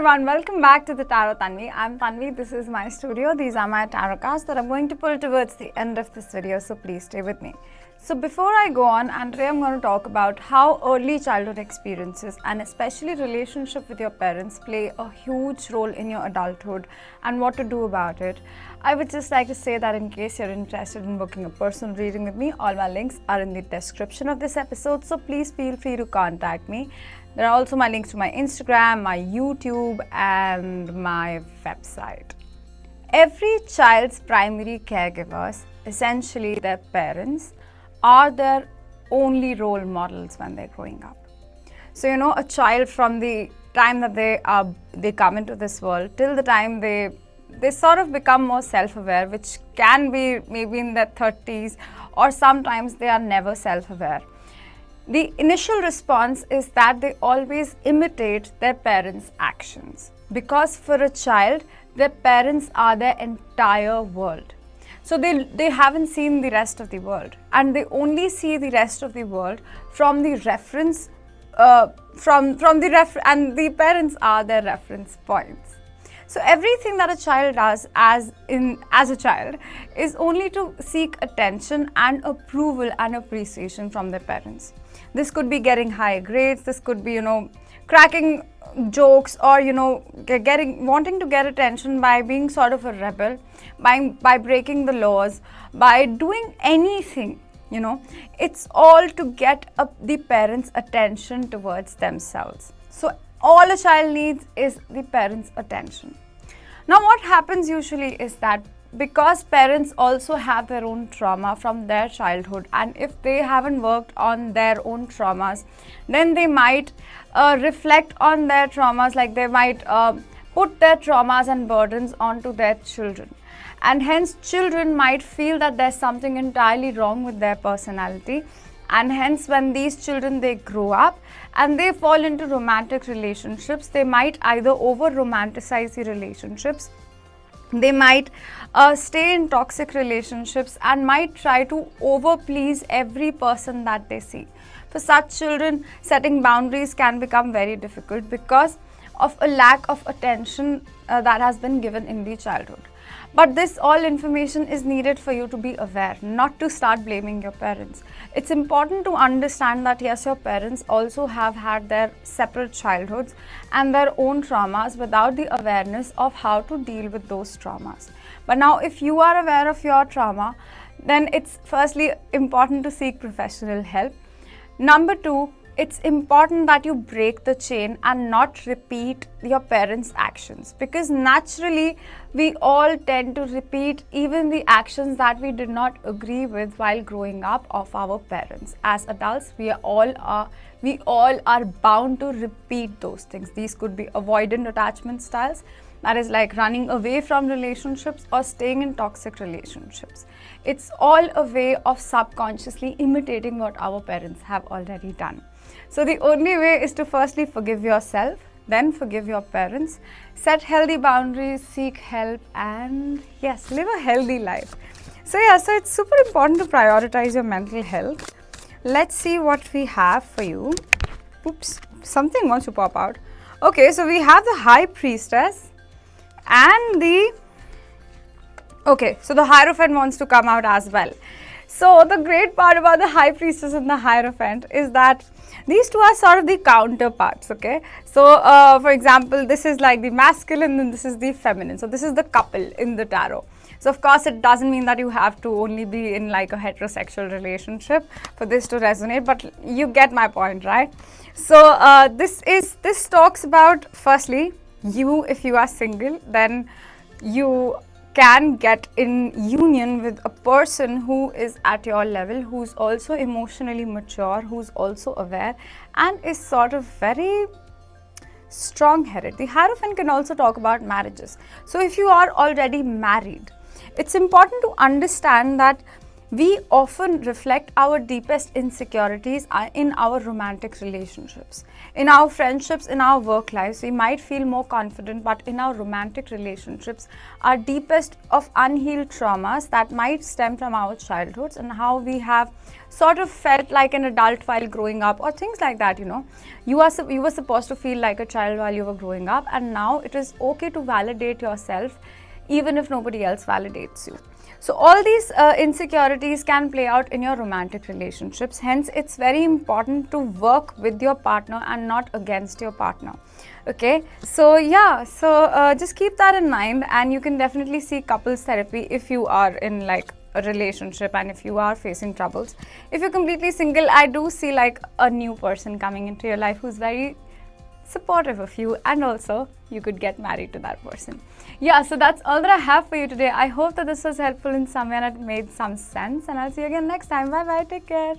everyone, welcome back to the Tarot Tanvi. I'm Tanvi, this is my studio. These are my tarot cards that I'm going to pull towards the end of this video, so please stay with me. So before I go on, and today I'm going to talk about how early childhood experiences and especially relationship with your parents play a huge role in your adulthood and what to do about it. I would just like to say that in case you're interested in booking a personal reading with me, all my links are in the description of this episode, so please feel free to contact me. There are also my links to my Instagram, my YouTube and my website. Every child's primary caregivers, essentially their parents, are their only role models when they're growing up. So a child from the time that they come into this world till the time they sort of become more self-aware, which can be maybe in their 30s, or sometimes they are never self-aware. The initial response is that they always imitate their parents' actions, because for a child, their parents are their entire world. So they haven't seen the rest of the world, and they only see the rest of the world from the reference, and the parents are their reference points. So everything that a child does as a child is only to seek attention and approval and appreciation from their parents. This could be getting high grades, this could be, cracking jokes, or, wanting to get attention by being sort of a rebel, by breaking the laws, by doing anything, It's all to get the parents' attention towards themselves. So all a child needs is the parents' attention. Now what happens usually is that because parents also have their own trauma from their childhood, and if they haven't worked on their own traumas, then they might reflect on their traumas, like they might put their traumas and burdens onto their children. And hence children might feel that there's something entirely wrong with their personality, and hence when these children, they grow up and they fall into romantic relationships, they might either over romanticize the relationships, they might stay in toxic relationships, and might try to over please every person that they see. For such children, setting boundaries can become very difficult because of a lack of attention that has been given in the childhood. But this all information is needed for you to be aware, not to start blaming your parents. It's important to understand that yes, your parents also have had their separate childhoods and their own traumas without the awareness of how to deal with those traumas. But now if you are aware of your trauma, then it's firstly important to seek professional help. Number two, it's important that you break the chain and not repeat your parents' actions, because naturally we all tend to repeat even the actions that we did not agree with while growing up of our parents. As adults, we all are bound to repeat those things. These could be avoidant attachment styles, that is like running away from relationships or staying in toxic relationships. It's all a way of subconsciously imitating what our parents have already done. So the only way is to firstly forgive yourself, then forgive your parents, set healthy boundaries, seek help, and yes, live a healthy life. So it's super important to prioritize your mental health. Let's see what we have for you. Oops, something wants to pop out. Okay, so we have the High Priestess and the Hierophant wants to come out as well. So the great part about the High Priestess and the Hierophant is that these two are sort of the counterparts, okay? So, for example, this is like the masculine and this is the feminine. So, this is the couple in the tarot. So, of course, it doesn't mean that you have to only be in like a heterosexual relationship for this to resonate, but you get my point, right? So, this talks about, firstly, if you are single, then you can get in union with a person who is at your level, who's also emotionally mature, who's also aware, and is sort of very strong-headed. The Hierophant can also talk about marriages. So if you are already married, it's important to understand that we often reflect our deepest insecurities in our romantic relationships. In our friendships, in our work lives, we might feel more confident, but in our romantic relationships, our deepest of unhealed traumas that might stem from our childhoods and how we have sort of felt like an adult while growing up, or things like that. You were supposed to feel like a child while you were growing up, and now it is okay to validate yourself even if nobody else validates you. So all these insecurities can play out in your romantic relationships. Hence, it's very important to work with your partner and not against your partner. Okay, so yeah, just keep that in mind, and you can definitely see couples therapy if you are in like a relationship and if you are facing troubles. If you're completely single, I do see like a new person coming into your life who's very supportive of you, and also you could get married to that person. Yeah, so that's all that I have for you today. I hope that this was helpful in some way and it made some sense, and I'll see you again next time. Bye bye, take care.